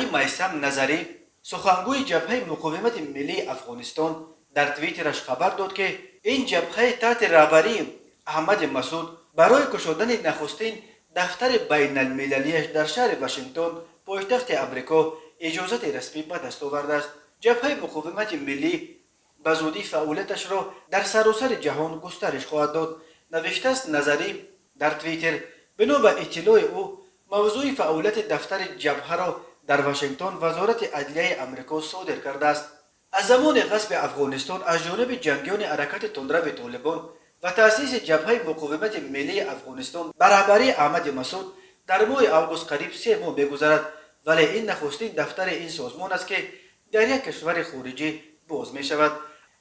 آقای میثم نظری سخنگوی جبهه مقاومت ملی افغانستان در توییترش خبر داد که این جبهه تحت رهبری احمد مسعود برای گشودن نخستین دفتر بین المللیش در شهر واشنگتن پایتخت امریکا اجازت رسمی به دست آورده است. جبهه مقاومت ملی به زودی فعالیتش را در سراسر جهان گسترش خواهد داد. نوشته است نظری در توییتر. بنا به اطلاع او موضوع فعالیت دفتر جبهه را در واشنگتن وزارت عدلیه امریکا صادر کرده است. از زمان غصب افغانستان از جانب جنگیان حرکت تندرو طالبان و تأسیس جبهه مقاومت ملی افغانستان بر رهبری احمد مسعود در ماه آگوست قریب 3 ماه می‌گذرد، ولی این نخستین دفتر این سازمان است که در یک کشور خارجی باز می شود.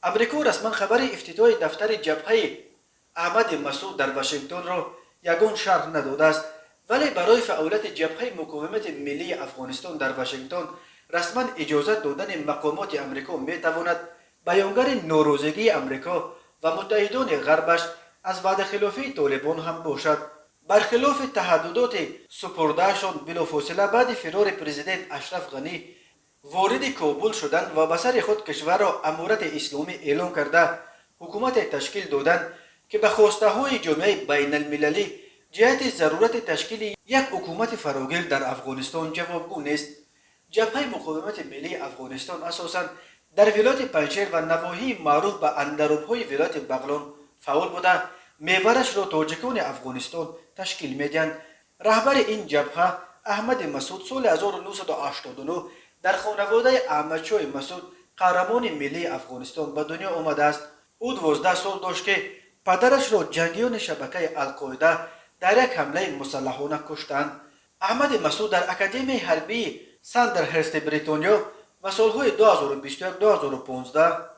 امریکا رسما خبر افتتاح دفتر جبهه احمد مسعود در واشنگتن را یگان شرح نداده است، ولی برای فعالیت جبهه مقاومت ملی افغانستان در واشنگتن رسما اجازت دادن مقامات امریکا می تواند بیانگر ناراضگی امریکا و متحدان غربش از وعده خلافی طالبان هم باشد. برخلاف تهدیدات سپردهشان بلافاصله بعد فرار پرزیدنت اشرف غنی وارد کابل شدند و به سر خود کشور را امارت اسلامی اعلام کرده حکومت تشکیل دادند که به خواسته های جامعه بین المللی جهت ضرورت تشکیل یک حکومت فراگیر در افغانستان جوابگو نیست. جبهه مقاومت ملی افغانستان اساساً در ولایت پنجشیر و نواحی معروف به اندرونهای ولایت بغلان فعال بوده محورش را تاجیکان افغانستان تشکیل میدهند. رهبر این جبهه احمد مسعود سال 1989 در خانواده احمدشاه مسعود قهرمان ملی افغانستان به دنیا آمده است. او 12 سال داشت که پدرش را جنگیان شبکه القاعده در یک حمله مسلحانه کشتند. احمد مسعود در اکادمی حربی ساندرهرست بریتانیا و سالهای 2021-2015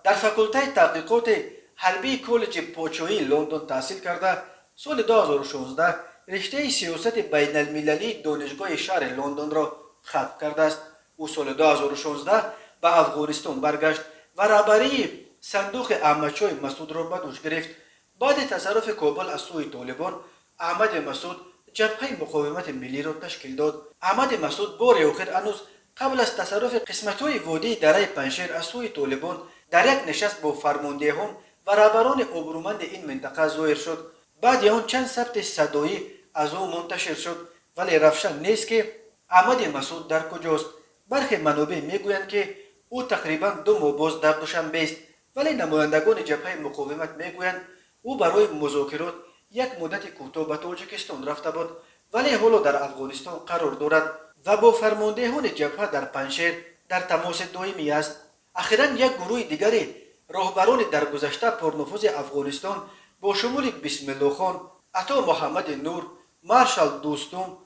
در فاکولته تحقیقات حربی کالج پادشاهی لندن تحصیل کرده. سال 2016 رشته سیاست بین المللی دانشگاه شهر لندن را ختم کرده است. او سال 2016 به افغانستان برگشت و رهبری صندوق احمدشاه مسعود را به دوش گرفت. بعد تصرف کابل از سوی طالبان احمد مسعود جبهه مقاومت ملی را تشکیل داد. احمد مسعود بار آخر هنوز قبل از تصرف قسمت‌های وادی دره پنجشیر از سوی طالبان در یک نشست با فرماندهان و رهبران ابرومند این منطقه ظاهر شد. بعد آن چند ثبت صدایی از او منتشر شد، ولی روشن نیست که احمد مسعود در کجاست. برخی منابع میگویند که او تقریبا 2 ماه باز در دوشنبه است، ولی نمایندگان جبهه مقاومت میگویند او برای مذاکرات یک مدت کوتاه به تاجیکستان رفته بود، ولی حالا در افغانستان قرار دارد و با فرماندهان جبهه در پنجشیر در تماس دائمی است. اخیراً یک گروه دیگری راهبران درگذشته پرنفوذ افغانستان با شمول بسم الله خان، عطا محمد نور، مارشال دوستم،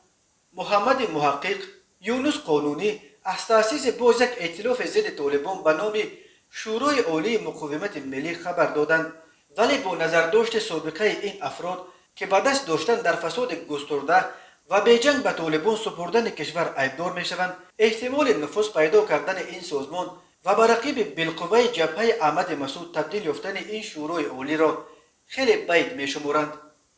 محمد محقق، یونس قانونی از تأسیس باز یک ائتلاف ضد طالبان به نام شورای عالی مقاومت ملی خبر دادند، ولی با نظرداشت سابقه این افراد که به دست داشتن در فساد گسترده و به جنگ به طالبان سپردن کشور ایبدار می شوند، احتمال نفوذ پیدا کردن این سازمان و به رقیب بالقوه جبهه احمد مسعود تبدیل یافتن این شورای عالی را خیلی بعید می شمارند.